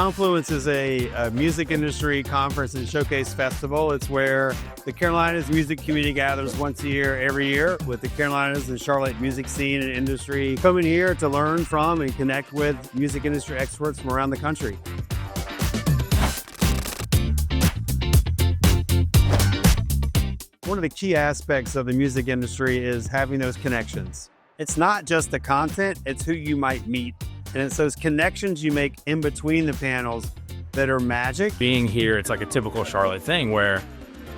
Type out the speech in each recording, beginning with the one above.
Confluence is a music industry conference and showcase festival. It's where the Carolinas music community gathers once a year, every year, with the Carolinas and Charlotte music scene and industry coming here to learn from and connect with music industry experts from around the country. One of the key aspects of the music industry is having those connections. It's not just the content, it's who you might meet. And it's those connections you make in between the panels that are magic. Being here, it's like a typical Charlotte thing where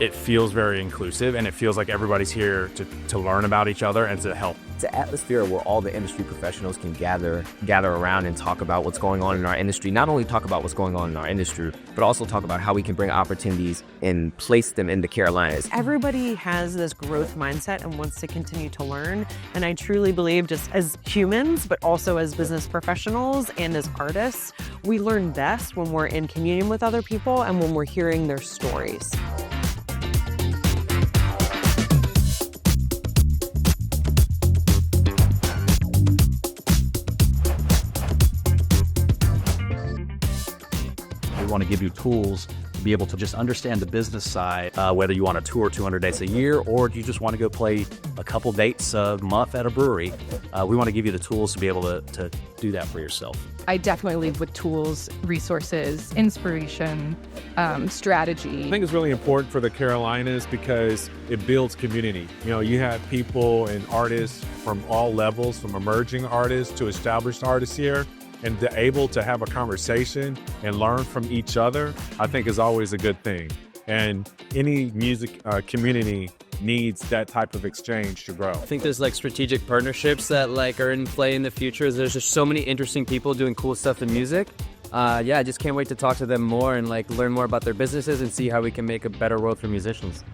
it feels very inclusive and it feels like everybody's here to learn about each other and to help. It's an atmosphere where all the industry professionals can gather around and talk about what's going on in our industry. Not only talk about what's going on in our industry, but also talk about how we can bring opportunities and place them in the Carolinas. Everybody has this growth mindset and wants to continue to learn. And I truly believe just as humans, but also as business professionals and as artists, we learn best when we're in communion with other people and when we're hearing their stories. We want to give you tools to be able to just understand the business side, whether you want to tour 200 dates a year or you just want to go play a couple dates a month at a brewery. We want to give you the tools to be able to do that for yourself. I definitely leave with tools, resources, inspiration, strategy. I think it's really important for the Carolinas because it builds community. You know, you have people and artists from all levels, from emerging artists to established artists here. And to able to have a conversation and learn from each other, I think is always a good thing. And any music community needs that type of exchange to grow. I think there's like strategic partnerships that like are in play in the future. There's just so many interesting people doing cool stuff in music. Yeah, I just can't wait to talk to them more and like learn more about their businesses and see how we can make a better world for musicians.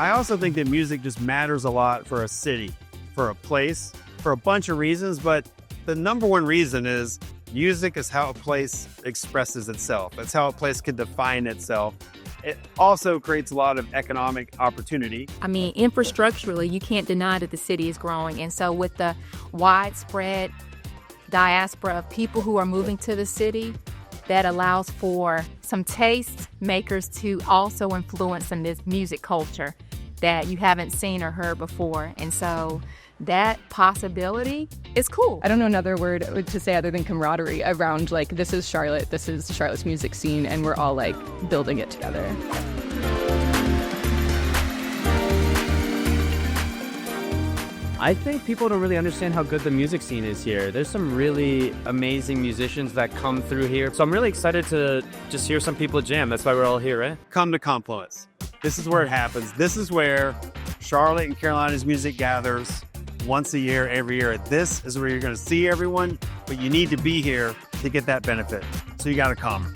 I also think that music just matters a lot for a city, for a place, for a bunch of reasons, but the number one reason is music is how a place expresses itself. It's how a place can define itself. It also creates a lot of economic opportunity. I mean, infrastructurally, you can't deny that the city is growing. And so with the widespread diaspora of people who are moving to the city, that allows for some taste makers to also influence in this music culture that you haven't seen or heard before. And so that possibility is cool. I don't know another word to say other than camaraderie around like, this is Charlotte, this is Charlotte's music scene, and we're all like building it together. I think people don't really understand how good the music scene is here. There's some really amazing musicians that come through here. So I'm really excited to just hear some people jam. That's why we're all here, right? Come to Confluence. This is where it happens. This is where Charlotte and Carolinas music gathers once a year, every year. This is where you're going to see everyone, but you need to be here to get that benefit. So you got to come.